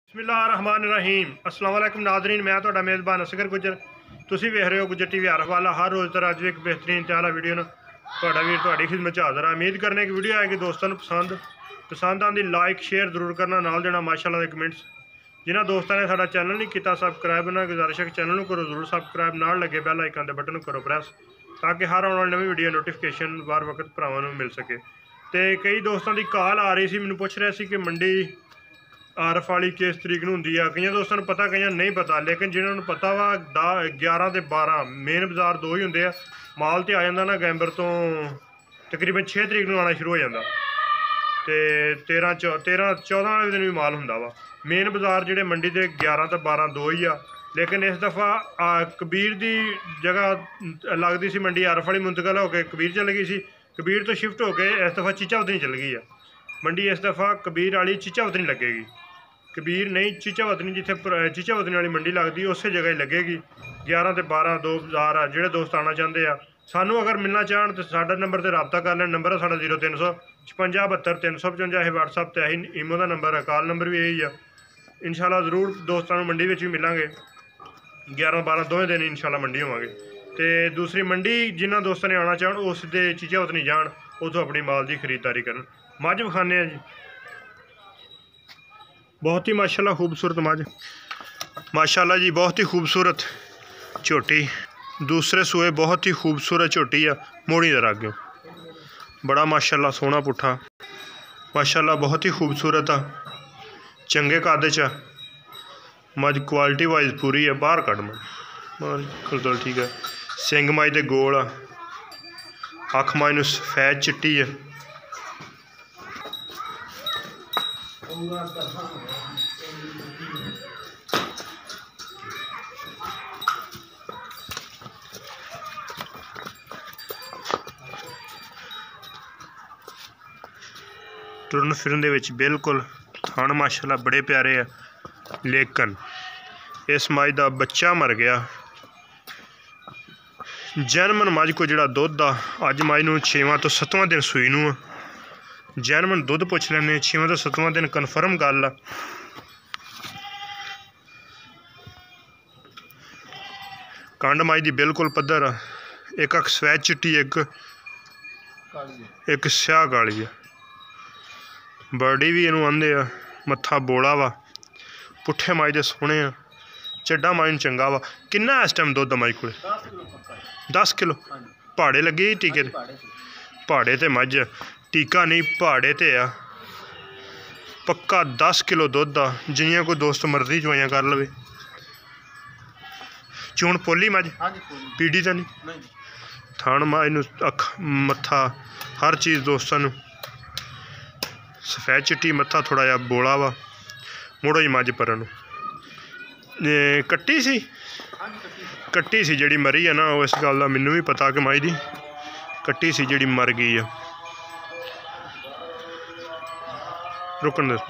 बिस्मिल्लाहिर्रहमानिर्रहीम अस्सलाम वालेकुम नाज़रीन, मैं ਤੁਹਾਡਾ मेज़बान असगर गुजर। ਤੁਸੀਂ ਵੇਖ ਰਹੇ ਹੋ गुजर टीवी हर हवाला। हर रोज़ तरह ਅੱਜ एक बेहतरीन ਤੇ ਆਲਾ ਵੀਡੀਓ ਨਾਲ ਤੁਹਾਡਾ ਵੀਰ ਤੁਹਾਡੀ ਖਿਦਮਤ 'ਚ ਹਾਜ਼ਰ ਹੈ। ਉਮੀਦ ਕਰਨੇ ਕਿ ਵੀਡੀਓ ਆਏਗੀ ਦੋਸਤਾਂ ਨੂੰ ਪਸੰਦ ਆਂਦੀ ਲਾइक शेयर ਜ਼ਰੂਰ ਕਰਨਾ, ਨਾਲ ਦੇਣਾ ਮਾਸ਼ਾਅੱਲਾ ਦੇ ਕਮੈਂਟਸ। ਜਿਨ੍ਹਾਂ ਦੋਸਤਾਂ ਨੇ ਸਾਡਾ ਚੈਨਲ ਨਹੀਂ ਕੀਤਾ ਸਬਸਕ੍ਰਾਈਬ, ਉਹਨਾਂ ਗੁਜ਼ਾਰਿਸ਼ ਹੈ ਕਿ ਚੈਨਲ ਨੂੰ ਕਰੋ ਜ਼ਰੂਰ ਸਬਸਕ੍ਰਾਈਬ, ਨਾਲ ਲੱਗੇ ਬੈਲ ਆਈਕਨ ਦੇ ਬਟਨ ਨੂੰ ਕਰੋ ਪ੍ਰੈਸ, ਤਾਂ ਕਿ ਹਰ ਆਉਣ ਵਾਲੀ ਨਵੀਂ ਵੀਡੀਓ ਨੋਟੀਫਿਕੇਸ਼ਨ ਵਾਰ ਵਕਤ ਭਰਾਵਾਂ ਨੂੰ ਮਿਲ ਸਕੇ। ਤੇ ਕਈ ਦੋਸਤਾਂ ਦੀ ਕਾਲ ਆ ਰਹੀ ਸੀ, ਮੈਨੂੰ ਪੁੱਛ ਰਿਹਾ ਸੀ ਕਿ ਮੰਡੀ आरफ वाली किस तरीक ਨੂੰ ਹੁੰਦੀ ਆ। ਕਈਆਂ ਦੋਸਤਾਂ ਨੂੰ ਪਤਾ, ਕਈਆਂ ਨਹੀਂ ਪਤਾ, ਲੇਕਿਨ ਜਿਨ੍ਹਾਂ ਨੂੰ ਪਤਾ ਵਾ 11 ਤੇ 12 ਮੇਨ ਬਾਜ਼ਾਰ ਦੋ ਹੀ ਹੁੰਦੇ ਆ। ਮਾਲ ਤੇ ਆ ਜਾਂਦਾ ਨਾ ਗੈਂਬਰ ਤੋਂ ਤਕਰੀਬਨ 6 ਤਰੀਕ ਨੂੰ ਆਉਣਾ ਸ਼ੁਰੂ ਹੋ ਜਾਂਦਾ ਤੇ 13-14 ਵਾਲੇ ਦਿਨ ਵੀ ਮਾਲ ਹੁੰਦਾ ਵਾ। ਮੇਨ ਬਾਜ਼ਾਰ ਜਿਹੜੇ ਮੰਡੀ ਦੇ 11 ਤੇ 12 ਦੋ ਹੀ ਆ। ਲੇਕਿਨ ਇਸ ਦਫਾ ਕਬੀਰ ਦੀ ਜਗ੍ਹਾ ਲੱਗਦੀ ਸੀ ਮੰਡੀ ਆਰਫ ਵਾਲੀ, ਮੁੰਤਕਲ ਹੋ ਕੇ ਕਬੀਰ ਚਲ ਗਈ ਸੀ। ਕਬੀਰ ਤੋਂ ਸ਼ਿਫਟ ਹੋ ਕੇ ਇਸ ਦਫਾ ਚੀਚਾਵਤਨੀ ਚਲ ਗਈ ਆ ਮੰਡੀ। ਇਸ ਦਫਾ ਕਬੀਰ ਵਾਲੀ ਚੀਚਾਵਤਨੀ ਲੱਗੇਗੀ। कबीर नहीं चीचावतनी, जिथे चीचावतनी वाली मंडी लगती उस जगह ही लगेगी। 11 ते 12 दो बाजार आ। जोड़े दोस्त आना चाहते हैं सानू अगर मिलना चाहन तो साडा नंबर से रबता कर लें। नंबर है साडा 0300 56 72 355। यह व्हाट्सअप ते यही ईमो का नंबर है, कॉल नंबर भी यही है। इंशाल्लाह ज़रूर दोस्तों मंडी में भी मिलेंगे। 11-12 दोवें दिन इंशाल्लाह मंडी होवांगे। तो दूसरी मंडी जिन्होंने दोस्तों ने आना चाहन उस दे चीचावतनी जान, उतों अपनी माल की खरीददारी करन। मझ विखाने जी, बहुत ही माशाल्लाह खूबसूरत मझ, माशाल्लाह जी, बहुत ही खूबसूरत झोटी। दूसरे सूए बहुत ही खूबसूरत झोटी आ। मोड़ी दे रागे बड़ा माशाल्लाह सोहना पुट्ठा, माशाल्लाह बहुत ही खूबसूरत आ। चंगे कद च मझ क्वालिटी वाइज पूरी है। बाहर कट बिल्कुल ठीक है। सिंग मझ दे गोल आ। अख मझ नूं सफेद चिट्टी है। टुरन फिरन दे विच बिल्कुल थान माशाल्लाह बड़े प्यारे है। लेकिन इस मझ का बच्चा मर गया। जैनमन मझ को जिहड़ा दुध आ अज मझ नूं 6वां तो 7वां दिन सूई नूं जैनमन दुध पुछ लैने 6वां तो 7वां दिन कन्फर्म गल आ। कंड मझ की बिल्कुल पद्धर आ। एक अख सफेद चिट्टी, एक स्याह काली है। बॉडी भी इनू आंदे आ। मत्था बोला वा। पुट्ठे मझ दे सोहने आ। चड्डा मझ नूं चंगा वा। किन्ना इस टाइम दुध मझ को 10 किलो। पहाड़े लगे टीके पहाड़े ते मझ टीका नहीं, पहाड़े ते आ। पक्का 10 किलो दुध आ। जिन्नियां कोई दोस्त मर्जी चवाइयां कर लवे। चून पोली मझ पीड़ी तो नहीं। थान मझ नूं अख मत्था हर चीज़ दोस्तों नूं सफेद चिट्टी, मत्था थोड़ा जिहा बोला वा। मुड़ो ही मझ पर कट्टी सी, कट्टी सी जिहड़ी मरी है ना, इस गल का मैनूं भी पता कि मझ दी कट्टी सी जिहड़ी मर गई है। रुकन दस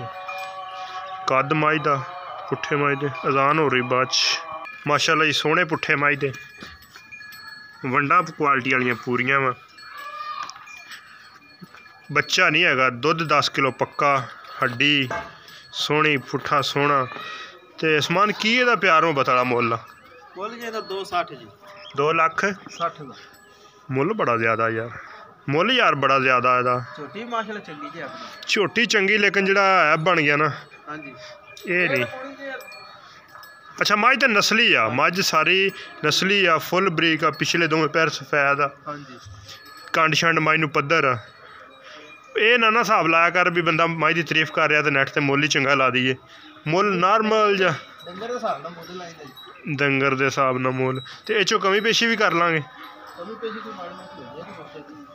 कद मझ दा पुट्ठे मझ दे अजान हो रही बाद माशाल्लाह जी। सोहने पुट्ठे मझ दे वंडा क्वालिटी वालियां पूरियां वा। बच्चा नहीं हैगा। दुध 10 किलो पक्का, हड्डी सोहनी, पुट्ठा सोहना। ते समान की एदा प्यार मोहब्बत वाला मुल आ? मुल जी दा 260 जी। 2 लाख 60 दा मुल बड़ा ज़्यादा यार। मुल यार बड़ा ज़्यादा एदा। छोटी माशाल्लाह चंगी जी अपनी। झोटी चंगी, लेकिन जिहड़ा ऐ बन गया ना, हां जी, ये नहीं। अच्छा मझ तो नस्ली आ, मझ सारी नस्ली आ, फुल बरीक आ। पिछले दोवें पैर सफेद आ। हां जी। कंड शंड मझ नूं पद्धर आ। ये ना हिसाब लाया कर भी बंदा मझ की तारीफ कर रहा तो नैट से मुल ही चंगा ला दीए। मुल नॉर्मल जा डंगर दे हिसाब नाल मुल लाइंदा जी। डंगर दे हिसाब नाल मुल ते इह चों कमी पेशी भी कर लांगे।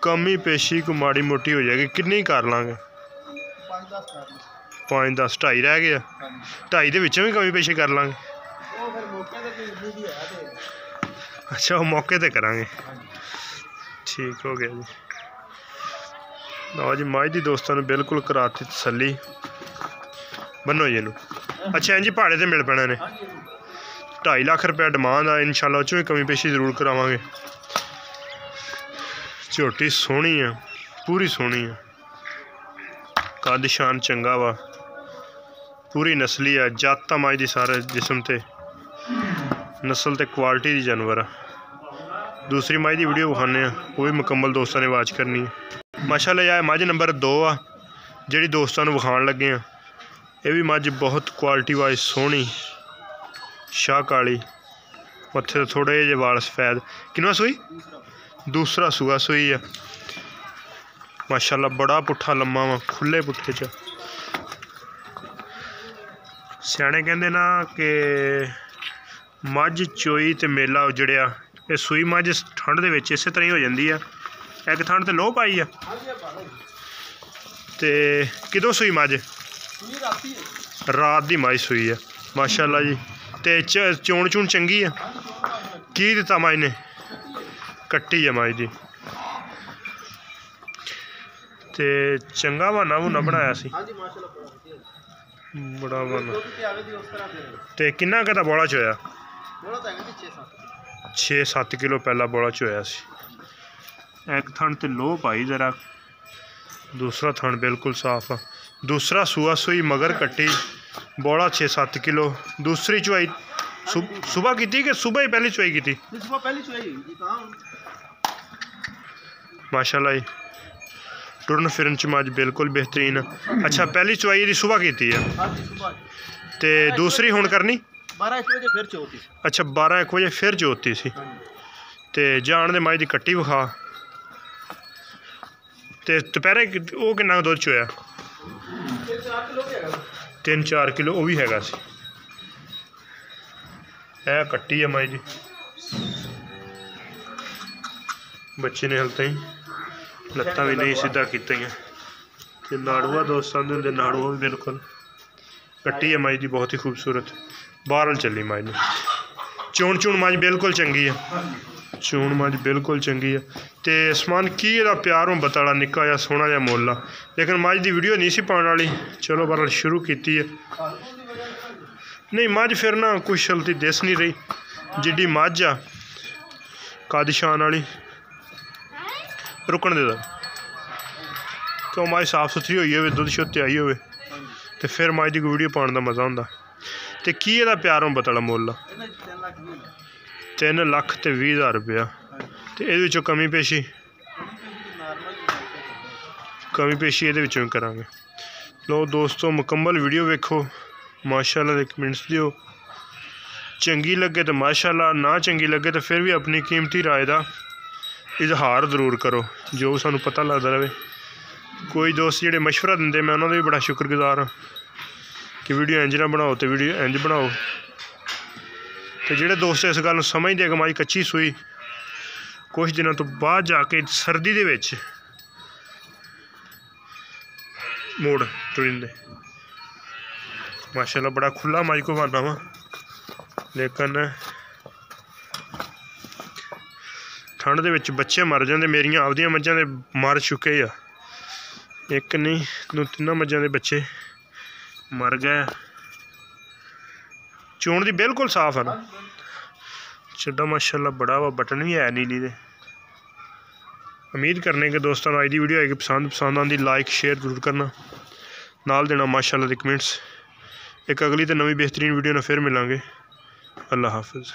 कमी पेशी को माड़ी मोटी हो जाएगी। कितनी कर लांगे? 5-10 2.5 रह गया। 2.5 दे विचों भी कमी पेशी कर लांगे। अच्छा वो मौके ते करांगे। ठीक हो गया जी। लो जी मझ दी दोस्तों ने बिल्कुल कराती तसल्ली। बनो जी नूं। अच्छा जी भाड़े ते मिल पैने ने। 2.5 लाख रुपया डिमांड आ। इंशाल्लाह चों कमी पेशी जरूर करावांगे। झोटी सोहनी है, पूरी सोहनी है। कद शान चंगा वा। पूरी नस्ली है, जात मज की सारे जिसम ते नस्ल ते क्वालिटी दी जानवर आ। दूसरी मज की वीडियो विखाने वो भी मुकम्मल दोस्तों ने वाच करनी है। माशाअल्लाह यह मज नंबर 2 आ जी दोस्तों को विखाण लगे हैं। ये भी मज बहुत क्वालिटी वाइज सोहनी, शाह काली, मत्थे तो थोड़े जे वाल सफेद। किनवा सूई? दूसरा सूआ सूई है। माशाअल्लाह बड़ा पुट्ठा लम्मा वा, खुले पुट्ठे च। सियाने कहते ना कि मझ चोई ते मेला उजड़िया। ये सूई मझ ठंड दे विच इस तरह ही हो जाती है। एक ठंड ते लोह पाई है। ते किदों सूई मझ? रात दी मझ सूई है। माशाअल्लाह जी। ते चोण चूण चंगी है। की दिता मझ ने? कट्टी है मझ दी। ते चंगा बहाना बूना बनाया सी, बड़ा बहाना। ते किन्ना कदा बोला चोया? 6-7 किलो पहला बोला चोया सी। एक थन ते लोह पाई जरा, दूसरा थन बिल्कुल साफ आ। दूसरा सूआ सूई मगर कट्टी, बोला 6-7 किलो। दूसरी चुआई सुबह की कि सुबह ही पहली चुआई की? माशाअल्लाह जी। टुरन फिरन च मज बिल्कुल बेहतरीन। अच्छा पहली चुआई दी सुबह की है ते दूसरी हुण करनी? 12-1 बजे फिर चौथी। अच्छा 12-1 बजे फिर जोती सी। ते जान दे मज दी कट्टी विखा। ते दोपहरे वो किन्ना दुध चोया? 3-4 किलो वो भी हैगा सी। ए कट्टी है मज दी। बच्चे ने हल ताईं लत्तां भी नहीं सीधा कीतियां। ते नाड़ूआ दोस्तां दे हुंदे, नाड़ूआ भी बिल्कुल कट्टी है मज दी, बहुत ही खूबसूरत। बाहर चली मज ने। चोण चूण मज बिल्कुल चंगी है। चूण मज बिल्कुल चंगी है। ते समान की एदा प्यार मुहब्बत वाला निक्का जिहा सोहना जिहा मुੱਲ आ। लेकिन मज दी वीडियो नहीं सी पाने वाली, चलो बहरहाल शुरू की है। नहीं मज फिर ना कुछ गलती दिस नहीं रही। जिड्डी मज आ कादिशान वाली रुकन दे क्यों मज साफ सुथरी हुई हो, दुध शुद्ध आई हो, तो फिर मज की वीडियो पाने का मज़ा होंदा। तो की एदा प्यार मुहब्बत वाला मुੱਲ 3,20,000 रुपया। तो ये कमी पेशी ये करांगे। लो दोस्तों मुकम्मल वीडियो वेखो, माशाअल्लाह दे कमेंट्स दियो। चंगी लगे तो माशाअल्लाह, ना चंगी लगे तो फिर भी अपनी कीमती राय का इजहार जरूर करो, जो सानू पता लगता रहे। कोई दोस्त जिहड़े मशवरा दिंदे, मैं उन्होंने भी बड़ा शुक्रगुजार हाँ कि वीडियो इंज ना बनाओ तो वीडियो इंज बनाओ। तो जिहड़े दोस्त इस गल समझते कि मज कच्ची सूई कुछ दिनों तो बाद जाके सर्दी दे विच मोड़ टुरिंदे। माशाअल्लाह बड़ा खुला मज को बहाना वा, लेकिन ठंड दे विच बच्चे मर जाते। मेरियां आपदियां मझां दे मर चुके आ, एक नहीं 2-3 मझां दे बच्चे मर गए। चोण दी बिल्कुल साफ है ना, चड्डा माशाअल्लाह बड़ा वा, बटन भी है नीली दे। उम्मीद करने के दोस्तों अज दी वीडियो आएगी पसंद आती लाइक शेयर जरूर करना, नाल देना माशाअल्लाह दे कमेंट्स। एक अगली तो नवी बेहतरीन वीडियो ना फिर मिलांगे। अल्लाह हाफिज़।